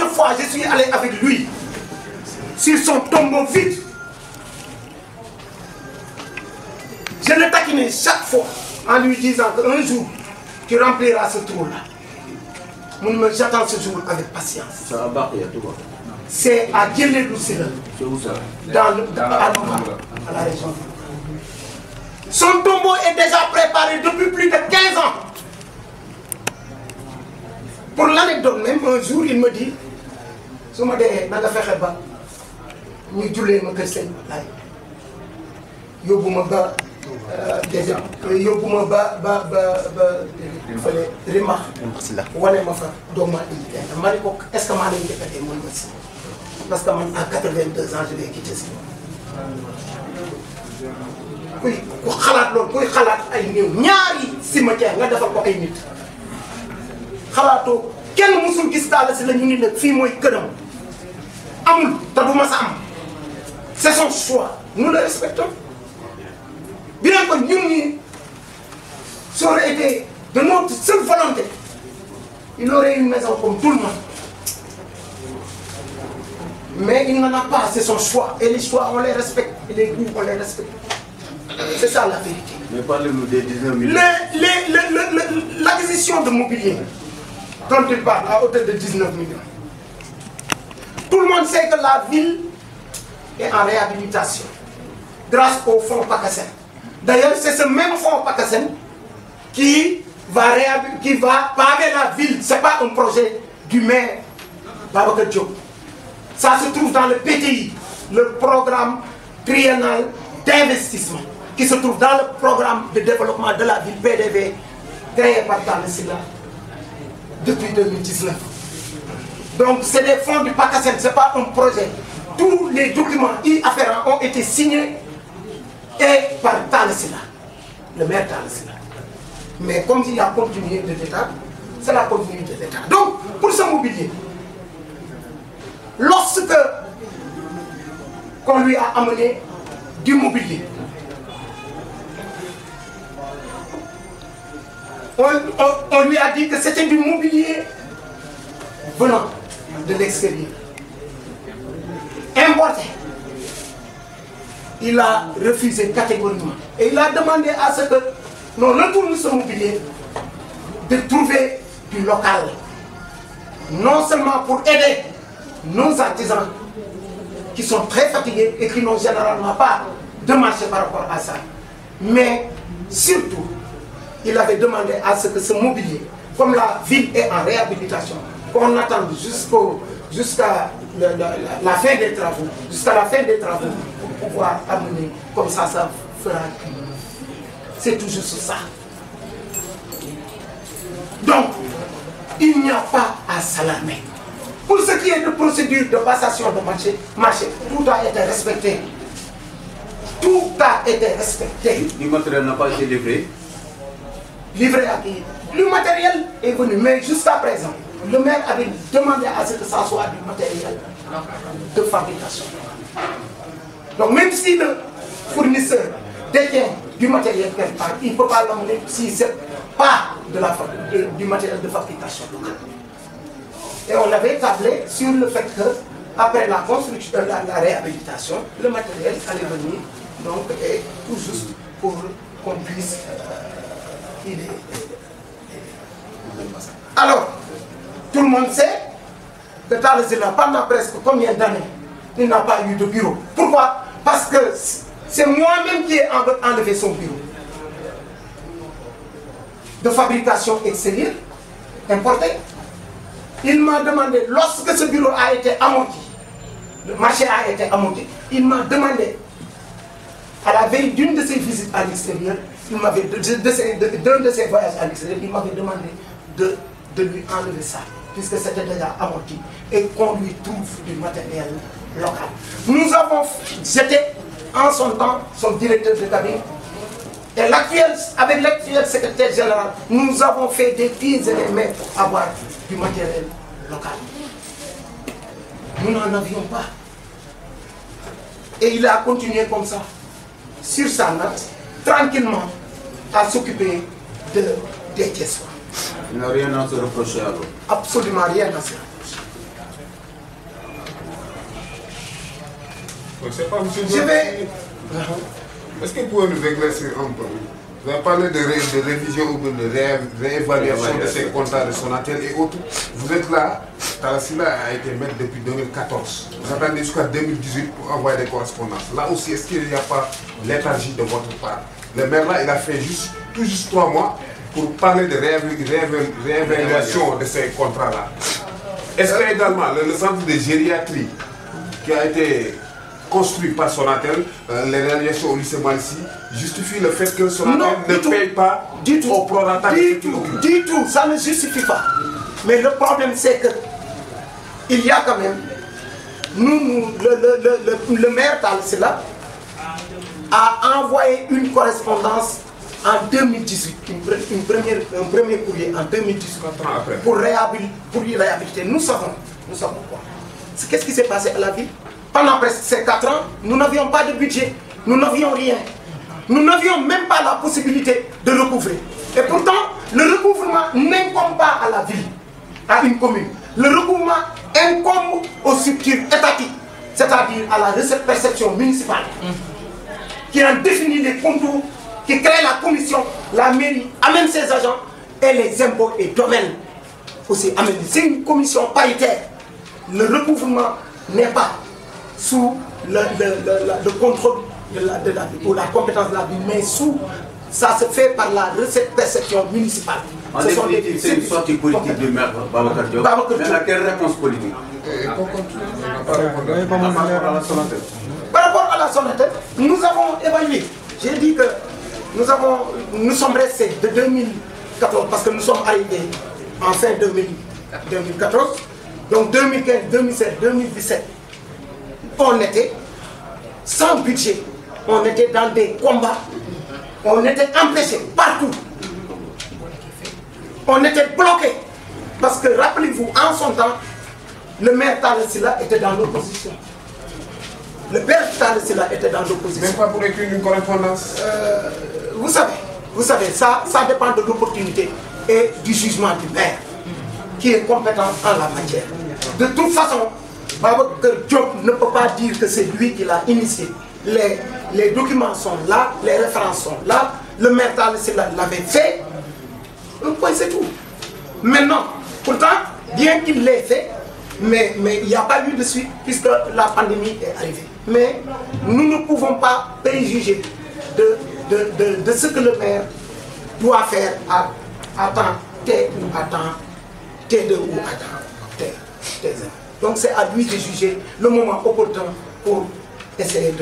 première fois, je suis allé avec lui sur son tombeau vide. Je le taquinais chaque fois en lui disant qu'un jour, tu rempliras ce trou-là. J'attends ce jour avec patience. C'est à Djelé-Doucera. C'est où ça? À la région. Son tombeau est déjà préparé depuis plus de 15 ans. Pour l'anecdote même, un jour, il me dit, si je me dis, je vais faire ça, je vais faire déjà, est-ce que parce que à 82 ans, je vais quitter ça. Oui, ku xalaat loolu kuy xalaat ay néew ñaari cimetière nga defal ko ay nit xalaatoo kenn musul gis Talla Sylla ñu ni nag fii mooy këram amul te du ma sa am c'est son choix nous le respectons bien que ñun ñi ça aurait été de notre seule volonté il aurait une maison comme tout le monde mais il n'en a pas, c'est son choix et les choix on les respecte et les goûts on les respecte. C'est ça la vérité. Mais parlez-nous des 19 millions. L'acquisition de mobilier dont il parle à hauteur de 19 millions. Tout le monde sait que la ville est en réhabilitation grâce au fonds PACASEN. D'ailleurs, c'est ce même fonds PACASEN qui va paver la ville. Ce n'est pas un projet du maire Babacar Diop. Ça se trouve dans le PTI, le programme triennal d'investissement, qui se trouve dans le programme de développement de la ville PDV, créé par Talla Sylla depuis 2019. Donc c'est des fonds du PACASEN, ce n'est pas un projet. Tous les documents y afférents ont été signés et par Talla Sylla, le maire Talla Sylla. Mais comme il y a continuité de l'État, c'est la continuité de l'État. Donc, pour ce mobilier, lorsque qu'on lui a amené du mobilier, on lui a dit que c'était du mobilier venant de l'extérieur, importé. Il a refusé catégoriquement. Et il a demandé à ce que l'on retourne ce mobilier, de trouver du local. Non seulement pour aider nos artisans qui sont très fatigués et qui n'ont généralement pas de marché par rapport à ça, mais surtout, il avait demandé à ce que ce mobilier, comme la ville est en réhabilitation, qu'on attende jusqu'à la fin des travaux, pour pouvoir amener, comme ça fera. C'est tout juste ça. Donc, il n'y a pas à s'alarmer. Pour ce qui est de procédure de passation de marché, tout a été respecté. Tout a été respecté. Le matériel n'a pas été livré. Livré à qui? Le matériel est venu, mais jusqu'à présent, le maire avait demandé à ce que ça soit du matériel de fabrication. Donc même si le fournisseur détient du matériel quelque part, il ne peut pas l'emmener si ce n'est pas du matériel de fabrication locale. Et on avait tablé sur le fait que, après la construction, la réhabilitation, le matériel allait venir, donc, et tout juste pour qu'on puisse Alors, tout le monde sait que Talla Sylla, pendant presque combien d'années, il n'a pas eu de bureau. Pourquoi? Parce que c'est moi-même qui ai enlevé son bureau de fabrication extérieure, importé. Il m'a demandé, lorsque ce bureau a été amorti, le marché a été amorti, il m'a demandé, à la veille d'une de ses visites à l'extérieur, d'un de ses voyages à l'extérieur, il m'avait demandé de lui enlever ça, puisque c'était déjà amorti, et qu'on lui trouve du matériel local. Nous avons, j'étais en son temps son directeur de cabinet, et avec l'actuel secrétaire général, nous avons fait des pieds et des mains pour avoir du matériel local. Nous n'en avions pas. Et il a continué comme ça, sur sa note, tranquillement, à s'occuper des caisses. Il n'a rien à se reprocher alors? Absolument rien à se reprocher. C'est pas monsieur. Je vais... Est-ce que vous pouvez nous éclaircir un peu? Vous avez parlé de révision ou de réévaluation de ces contrats de Sonatel et autres. Vous êtes là, Talla Sylla a été maître depuis 2014. Vous attendez jusqu'à 2018 pour envoyer des correspondances. Là aussi, est-ce qu'il n'y a pas léthargie de votre part? Le maire là, il a fait tout juste 3 mois pour parler de réévaluation de ces contrats-là. Est-ce que également le centre de gériatrie qui a été construit par Sonatel, les réalisations au lycée Malsi, justifie le fait que Sonatel ne paye pas au prorata du tout, ça ne justifie pas. Mais le problème c'est que il y a quand même, le maire Talla Sylla a envoyé une correspondance en 2018, un premier courrier en 2018 pour y réhabiliter. Nous savons quoi. Qu'est-ce qui s'est passé à la ville? Pendant presque ces 4 ans, nous n'avions pas de budget, nous n'avions rien. Nous n'avions même pas la possibilité de recouvrer. Et pourtant, le recouvrement n'incombe pas à la ville, à une commune. Le recouvrement incombe aux structures étatiques, c'est-à-dire à la recette perception municipale, qui en définit les contours, qui crée la commission, la mairie amène ses agents et les impôts et domaines aussi amènent. C'est une commission paritaire. Le recouvrement n'est pas sous le contrôle de la ville ou la compétence de la ville, mais ça se fait par la recette perception municipale. En définitive, c'est une sortie politique du maire Babacar Diop. Mais à quelle réponse politique? Par rapport à la Sonatel, nous avons évalué. J'ai dit que nous sommes restés de 2014, parce que nous sommes arrivés en fin 2014, donc 2015, 2016, 2017, on était sans budget, on était dans des combats, on était empêchés partout, on était bloqués, parce que rappelez-vous, en son temps, le maire Talla Sylla était dans l'opposition. Le père Talla Sylla était dans l'opposition. Même pas pour écrire une correspondance. Vous savez, ça dépend de l'opportunité et du jugement du maire, qui est compétent en la matière. De toute façon, Babacar Diop ne peut pas dire que c'est lui qui l'a initié. Les documents sont là, les références sont là, le maire Talla Sylla l'avait fait, un point c'est tout. Maintenant, pourtant, bien qu'il l'ait fait, mais il n'y a pas eu de suite puisque la pandémie est arrivée. Mais nous ne pouvons pas préjuger de ce que le maire doit faire à temps T ou à temps T2 ou à temps T1. Donc c'est à lui de juger le moment opportun pour essayer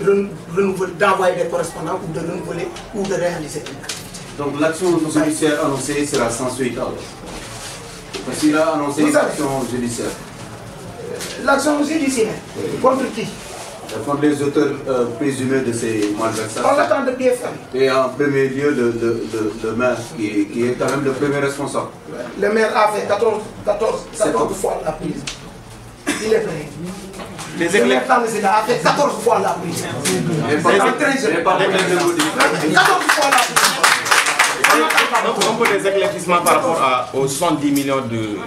d'envoyer des correspondants ou de renouveler ou de réaliser une activité. Donc l'action judiciaire annoncée sera sans suite alors. Parce qu'il a annoncé une action judiciaire. L'action judiciaire, contre qui? Contre les auteurs présumés de ces malversations. On attend de pied ferme. Et en premier lieu, le maire, qui est quand même le premier responsable. Le maire a fait 14 fois la prise. Il est prêt. Le maire Talla Sylla a fait 14 fois la prise. 14 fois la prise. Un peu des éclaircissements par rapport aux 70 millions du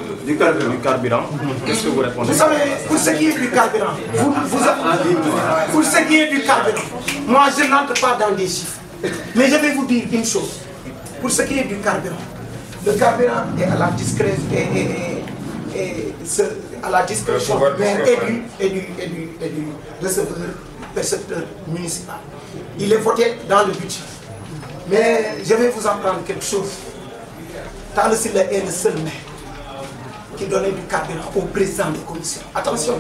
carburant. Qu'est-ce que vous répondez? Vous savez, pour ce qui est du carburant, pour ce qui est du carburant, moi je n'entre pas dans des chiffres. Mais je vais vous dire une chose. Pour ce qui est du carburant, le carburant est à la discrétion du maire et du receveur percepteur municipal. Il est voté dans le budget. Mais je vais vous apprendre quelque chose. Talla Sylla est le seul maire qui donnait du carburant au président de commission. Attention,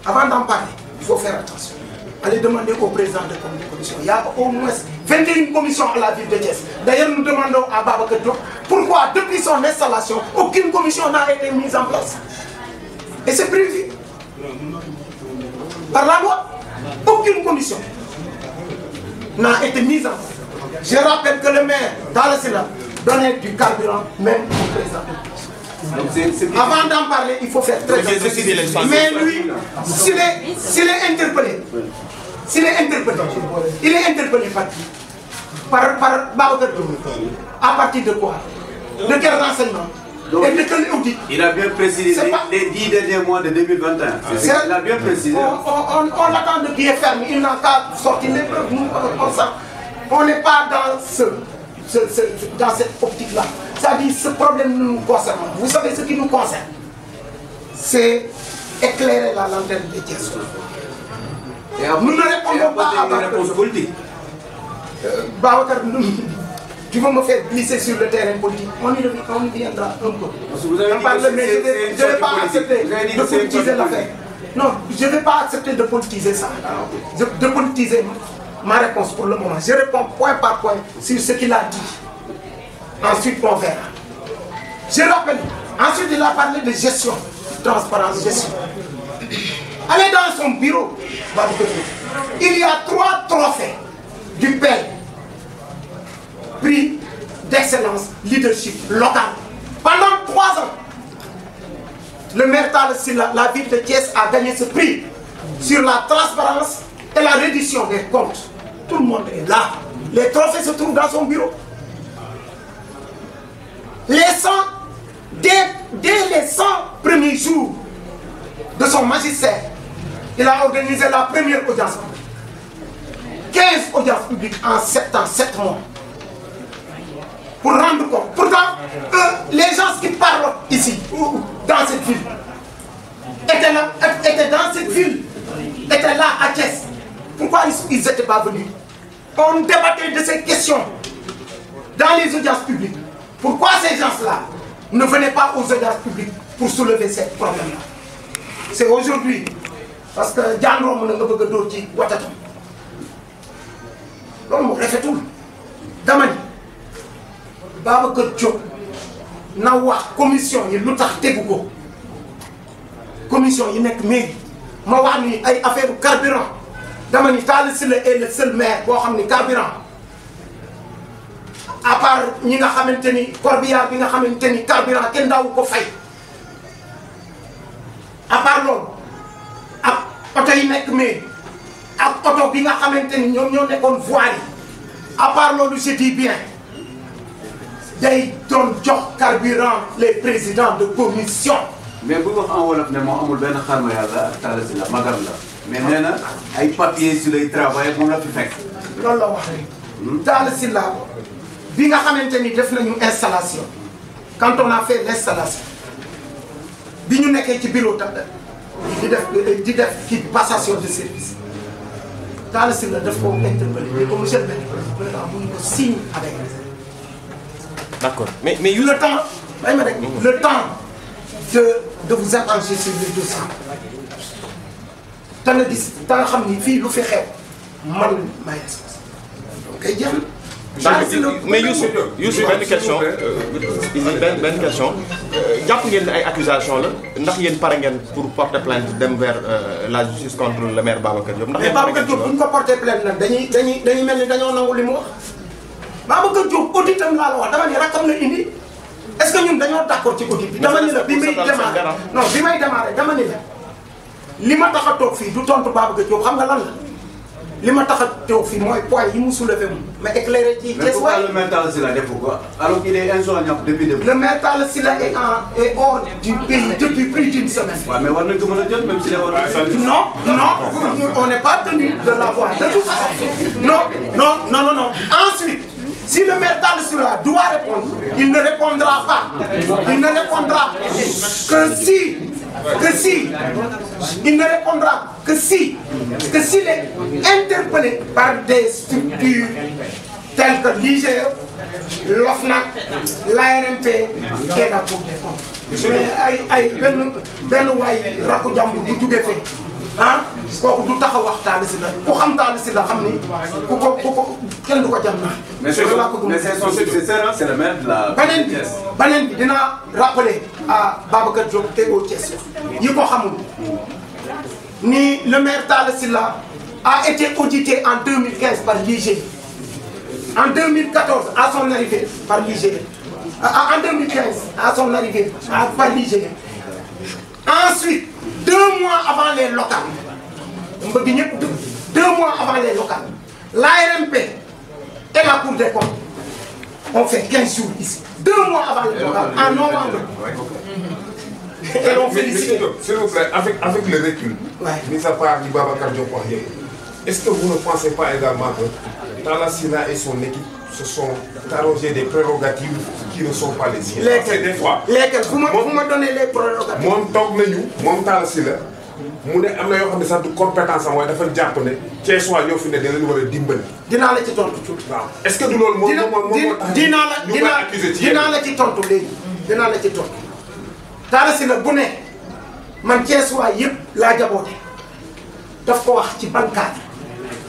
avant d'en parler, il faut faire attention. Allez demander au président de commission. Il y a au moins 21 commissions à la ville de Thiès. D'ailleurs, nous demandons à Babacar Diop pourquoi, depuis son installation, aucune commission n'a été mise en place. Et c'est prévu. Par la loi, aucune commission n'a été mise en place. Je rappelle que le maire Talla Sylla donnait du carburant même au président. Avant d'en parler, il faut faire très attention. Mais lui, s'il est interpellé, il est interpellé par qui? Par Babacar Diop. À partir de quoi? De quel renseignement? et de quel audit. Il a bien précisé les 10 derniers mois de 2021. Il a bien précisé. On l'attend de pied ferme, il n'a qu'à sortir les preuves. On n'est pas dans dans cette optique-là. C'est-à-dire ce problème nous concerne. Vous savez ce qui nous concerne, c'est éclairer la lanterne de Thiès. Nous ne répondons pas à une réponse politique. Babacar, tu vas me faire glisser sur le terrain politique. On y viendra un peu. Vous avez je ne vais pas accepter de politiser l'affaire. Non, je ne vais pas accepter de politiser ça. De politiser ma réponse pour le moment. Je réponds point par point sur ce qu'il a dit. Ensuite, on verra. Je rappelle, ensuite il a parlé de gestion, transparence, gestion. Allez dans son bureau, il y a 3 trophées du PEL, prix d'excellence leadership local. Pendant 3 ans, le maire Talla Sylla, la ville de Thiès, a gagné ce prix sur la transparence et la reddition des comptes. Tout le monde est là. Les trophées se trouvent dans son bureau. Dès les 100 premiers jours de son magistère, il a organisé la première audience publique. 15 audiences publiques en 7 ans, 7 mois. Pour rendre compte. Pourtant, les gens qui parlent ici, dans cette ville, étaient dans cette ville, étaient là à Thiès. Pourquoi ils n'étaient pas venus? On débattait de ces questions dans les audiences publiques. Pourquoi ces gens-là ne venaient pas aux audiences publiques pour soulever ces problèmes-là? C'est aujourd'hui, parce que Diandro m'a dit que je suis Watatam. Donc, je fais tout. Damani, Babacar Diop, Nawa, commission, il y a une commission, il y a une mairie. Je vais faire affaire de carburant. Damani, Talla Sylla est le seul maire qui a un carburant. À part ñi nga xamanteni corbillard bi nga xamanteni carburant kenn daawu ko fay à part loolu ak oto yi nekk mais ak oto bi nga xamanteni ñoom ñoo nekkoon voirie à part loolu je dis bien day doon jox carburant les présidents de commission. mais bu wax en wolof ne moo amul benn xarma yàlla ak Talla Sylla magam la mais nee na ay papiers sur les travail moom la fi fekk. loolu la wax rek. Talla Sylla bi nga xamanteni def nañu installation quand on a fait l'installation bi ñu nekkee ci bureau tam di def ki passation de service Talla Sylla daf ko interpellé ko monsieur le maire mu ko signe avec d'accord mais le temps le temps de vous arranger sur le dossier ta nga gis ta nga xam ni fii lu fi xew man may kay jël. mais Youssou benn question benn question jàpp ngeen ay accusations la ndax yéen pare ngeen pour porter plainte dem vers la justice contre le maire Babacar Diop. ndax mais Babacar Diop bu ñu ko porter plainte nag dañuy mel ni dañoo nangu li mu wax Babacar Diop auditam laa la wax dama ni rakkam la indi est-ce que ñun dañoo d'accord ci audit bi. dama ni la bi may démarrer non bi may démarrer dama ni la li ma tax a toog fii du tontu Babacar Diop xam nga lan la. li ma tax a teew fii mooy point yi mu soulevé mu mais éclairé ci. mais pourquoi le maire Talla Sylla def quoi alors qu'il est injoignable depuis le maire Talla Sylla est hors du pays depuis plus d'une semaine. waaw mais war nañ ko mën a jot même s'il est hors du pays. non on n'est pas tenu de l'avoir de toute façon. non. Ensuite, si le maire Talla Sylla doit répondre, il ne répondra pas. Il ne répondra il ne répondra que s'il est interpellé par des structures telles que l'IGE, l'OFNAC, l'ARMP et la Cour des comptes. Mais benn waay rakku jàmbur bu jugee fee kooku du tax a wax Talla Sylla ku xam Talla Sylla xam ni ku ko kenn du ko jam naa. mais c'est son successeur, c'est le maire de la. beneen bi dinaa rappeler à Babacar Diop te au Thiès yi ko xamul ni le maire Talla Sylla a été audité en 2015 par l'IGE, en 2014 à son arrivée par l'IGE, en 2015 à son arrivée par l'IGE. Ensuite, 2 mois avant les locales, 2 mois avant les locales, l'ARMP et la Cour des comptes ont fait 15 jours ici. 2 mois avant le programme, en novembre. Et l'ont félicité. S'il vous plaît, avec le recul, mis à part du Babacar Diop, est-ce que vous ne pensez pas également que Talla Sylla et son équipe se sont arrogés des prérogatives qui ne sont pas les siennes? Lesquelles? Des fois, vous me donnez les prérogatives. Moi, toog nañu moom Talla Sylla mu ne am na yoo xam ne sax du compétence am waaye dafa jàpp ne Thiès waa ñoo fi ne da leen war a dimbali. dinaa la ci tontu tuuti. waaw est-ce que du loolu moom dinaa la ci tontu léegi. dinaa la ci tontu. Talla Sylla bu ne man Thiès waa yëpp laa jaboote daf ko wax ci ban cadre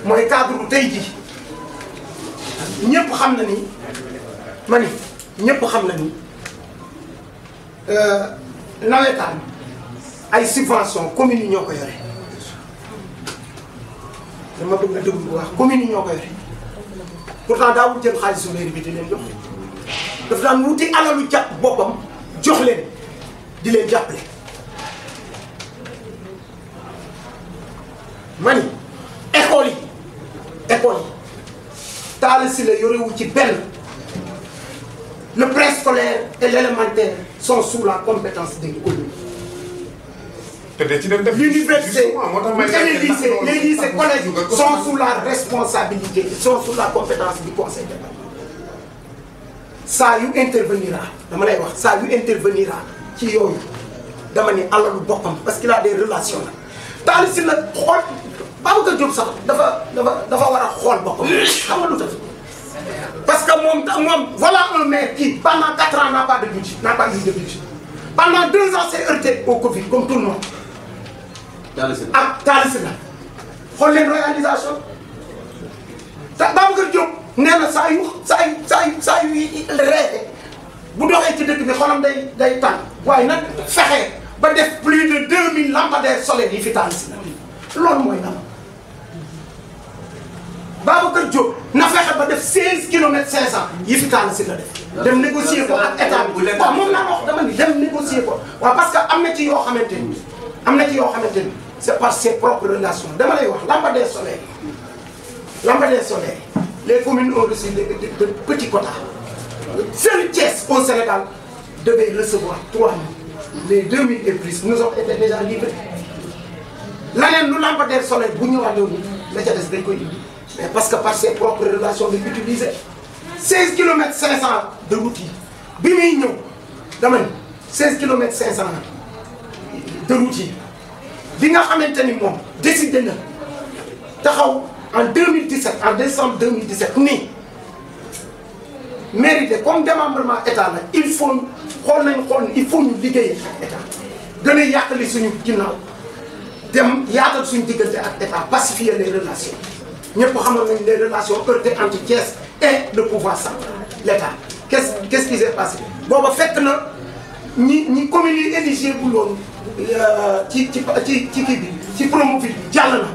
mooy cadre bu tey jii ñëpp xam na ni ma ni ñëpp xam na ni nawetaan ay subvention communes yi ñoo ko yore dama bëgg nga déglu bu wax communes yi ñoo ko yore pourtant daawul jël xaalisu mairie bi di leen jox daf daan wuti alalu jàpp boppam jox leen di leen jàppale ma ni école yi Talla Sylla yorewu ci benn le préscolaire et l'élémentaire sont sous la compétence des communes. L'université, les lycées, collèges sont sous la responsabilité, sont sous la compétence du conseil départemental. Ça yu intervenira, dama lay wax, ça yu intervenira ci yooyu dama ni alalu boppam parce qu'il a des relations là. Talla Sylla xool Babacar Diop sax dafa war a xool boppam xam nga lu tax parce que moom voilà un maire qui pendant 4 ans n'a pas de budget, n'a pas eu de budget. Pendant 2 ans c'est heurté au Covid comme tout le monde. Talla Sylla xool leen réalisation te Babacar Diop nee na saa yu reete bu doxee ci dëkk bi xolam day tànn waaye nag fexe ba def plus de 2000 lampadaires solaires yi fi Talla Sylla loolu mooy lan Babacar Diop na fexe ba def 16 kilomètres 500 yi fi Talla Sylla def dem négocier ko ak état bi waaw moom laa wax dama ni dem négocier ko waaw parce que am na ci yoo xamante ni c'est par ses propres relations dama lay wax lampadaires solaires les communes ont reçu de petits quotas. Seul Thiès au Sénégal devait recevoir 3000. Les 2000 et plus nous ont été déjà livrés. L'année nous lampadaires solaires bu ñu wax léegi la ca des dañ koy indi mais parce que par ses propres relations dañ utiliser 16 kilomètres 500 de route yi bi muy ñëw dama ni 16 kilomètres 500 de route yi bi nga xamante ni moom décidé na taxaw en 2017 en décembre 2017 nii mérité comme démembrement état la il faut il faut ñu liggéey ak état gën a yàqali suñu ginnaaw dem yaatal suñu diggante ak état pacifier les relations ñëpp xamoon nañ les relations heurtées entre Thiès et le pouvoir central l'état qu'est-ce qui s'est passé booba fekk na ñi communes yi éligible woon ci kii bi ci Promoville jàll na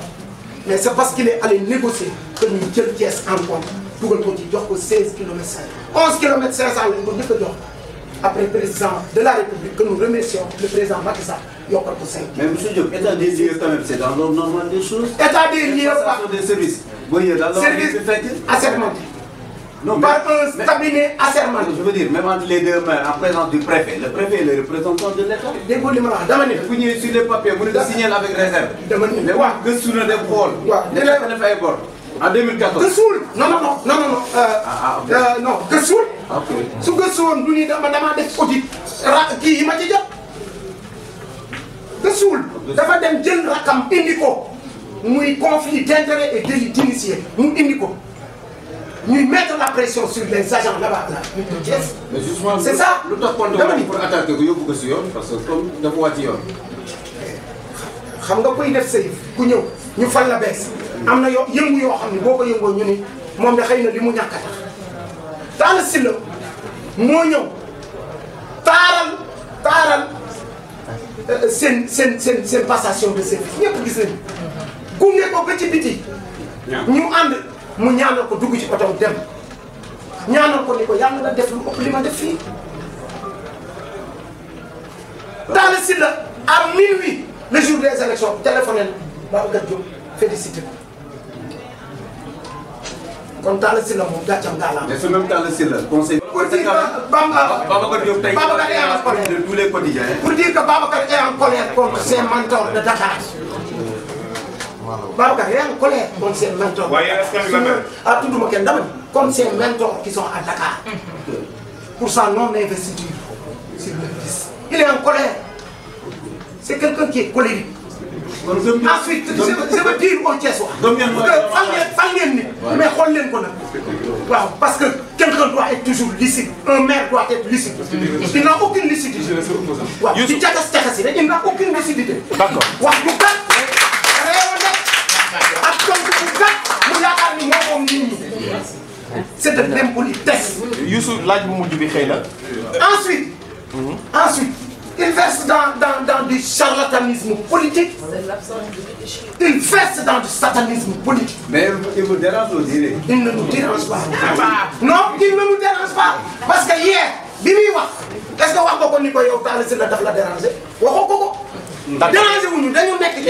mais c'est parce qu'il est allé négocier que ñu jël Thiès en compte dugal ko ci jox ko 16 kilomètres 500 11 kilomètres 500 lañ ko njëkk a jox après président de la République que nous remercions le président Macky Sall yokkal ko 5 kilomètres. Mais monsieur Diop, état des lieux quand même c'est dans l'ordre normal des choses. État des lieux par des services. Service assermenté. Non, par un cabinet assermenté. Je veux dire, même entre les deux maires, en présence du préfet, le préfet est le représentant de l'État. Déggoo li ma la wax dama ne. Vous ñëwee sur les papiers, vous ne signez avec réserve. dama ne mais waaw gëstu na dem xool. waaw ne la def ay bor. En 2014. gëstuwul non. non gëstuwul. Ok. su gëstu woon du ni damaa def audit kii yi ma ci jot. gëstuwul dafa dem jël rakam indi ko muy conflit d'intérêt et délit d'initié mu indi ko. ñuy mettre la pression sur les agents là-bas là. mais justement c'est ça. lu tax pour attaquer ko yóbbu ko si yoon parce que comme dafa wàcc yoon. xam nga kuy def sëy ku ñëw ñu fal la bees am na yëngu yoo xam ne boo ko yëngoo ñu ni moom da xëy na li mu ñàkk a tax Talla Sylla moo ñëw taaral seen passation de service ñëpp gis nañu gunge ko ba ci biti ñu ànd mu ñaanal ko dugg ci oto dem ñaanal ko ni ko yàlla na def lu ëpp li ma def fii Talla Sylla à minuit le jour des élections téléphoné Babacar Diop félicité ko kon Talla Sylla moom gàccam gàllam. mais ce même Talla Sylla conseil. pour dire que Babacar Diop tey Babacar est en colère. de tous les quotidiens. Pour dire que Babacar est en colère contre ses mentors de Dakar. Babacar est en colère contre ses mentors. Ah, tout le monde comme ses mentors qui sont à Dakar. Pour sa non-investiture sur le liste. Il est en colère. C'est quelqu'un qui est colérique. Ensuite, je veux dire au Thiessois mais parce que quelqu'un doit être toujours licite. Un maire doit être licite. Il n'a aucune lucidité. Il n'a aucune lucidité. D'accord. C'est de l'impolitesse. Youssou laaj bu mujj bi xëy na. Ensuite, il verse dans du charlatanisme politique. Il verse dans du satanisme politique. Mais il vous dérange aussi. Il ne nous dérange pas. Non, il ne nous dérange pas. Parce que hier, est-ce que wax nga ko ni ko yow Talla Sylla daf la déranger waxoo ko ko. déranger wu ñu dañu nekk ci.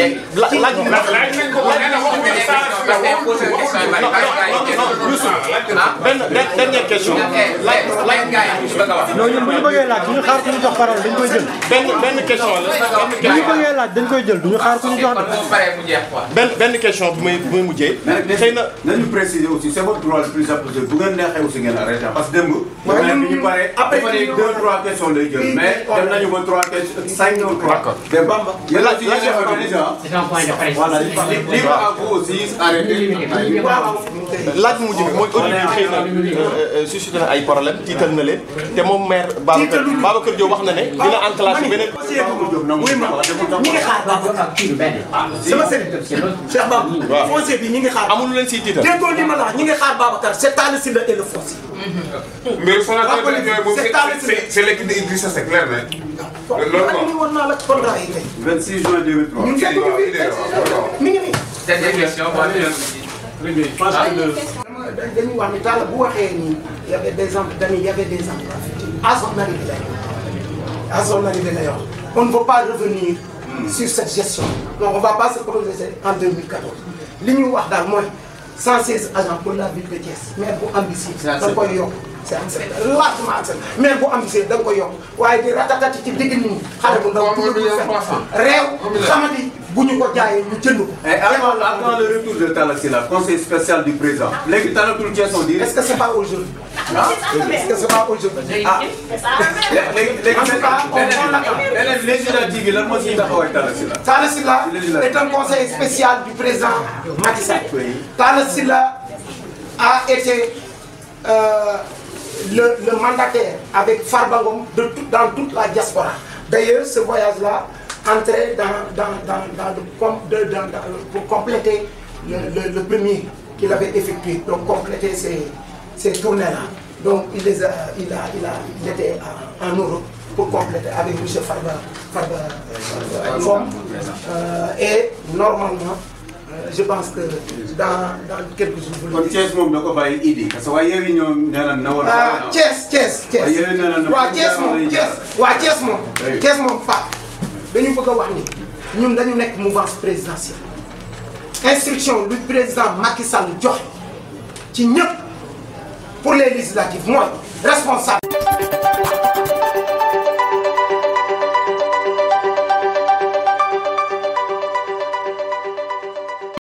dernière question. non ñun bu ñu bëggee laaj du ñu xaar ku ñu jox parole dañ koy jël. benn question la. bu ñu bëggee laaj dañ koy jël du ñu xaar ku ñu jox de. benn question bu may mujjee. xëy na nañu préciser aussi c'est votre droit le plus apposé bu ngeen neexee aussi ngeen arrêté parce que démb. bi ñu paree après 2-3 questions lay jël mais dem nañu ba 3 questions 5 ou 3. mais Bamba yéen a c'est un point de presse. voilà libre à vous aussi arrêté. laaj bu mujj bi mooy audit bi xëy na suscité na ay problème tiital na leen te moom maire Babacar Diop wax na ne dina enclenché beneen. ñi ngi xaar Babacar kii benn. sama sëriñ Cheikh Bamba. foncier bi ñi ngi xaar. amul lu leen siy tiital. déggoo li ma la wax ñi ngi xaar Babacar c'est Talla Sylla et le foncier. mais c'est l'équipe de Idrissa Seck clair mais. loolu war naa la contrat yi tey. 26 juin 2003. ñun fekk ñu fi mi ngi nii. dernière question. dañuy wax ni Talla bu waxee ni y avait des emplois à son arrivée la à son arrivée la wax on ne veut pas revenir sur cette gestion donc on va pas se prononcer en 2014 li ñu wax daal mooy 116 agents pour la ville de Thiès maire bu ambitieux da nga koy yokk c'est largement accepté maire bu ambitieux da nga koy yokk waaye di ratatati ci digg nit ñi xale bu ndaw réew xamadi bu ñu ko jaayee ñu jënd ko. et avant le retour de Talla Sylla conseil spécial du président léegi Talla Toul Thiès on dit. est-ce que c'est pas aujourd'hui? Est-ce que c'est pas aujourd'hui? Ah léegi en tout cas beneen législative yi lan moo siy taxawaay Talla Sylla. Talla Sylla est un conseil spécial du président Macky Sall. Talla Sylla a été le mandataire avec Farba Ngom dans toute la diaspora. D'ailleurs, ce voyage-là entrait pour compléter le premier qu'il avait effectué, donc compléter ces tournées-là. Donc il était en Europe pour compléter avec M. Farba Ngom. Et normalement, je pense que dans quelques jours. kon Thiès moom da ko bàyyi Idi parce que waa Yewwi ñoom nee na na wala. Thiès moom Fap dañu bëgg a wax ni ñun dañu nekk mouvance présidentielle instruction lu président Macky Sall joxe ci ñëpp pour les législatives mooy responsable.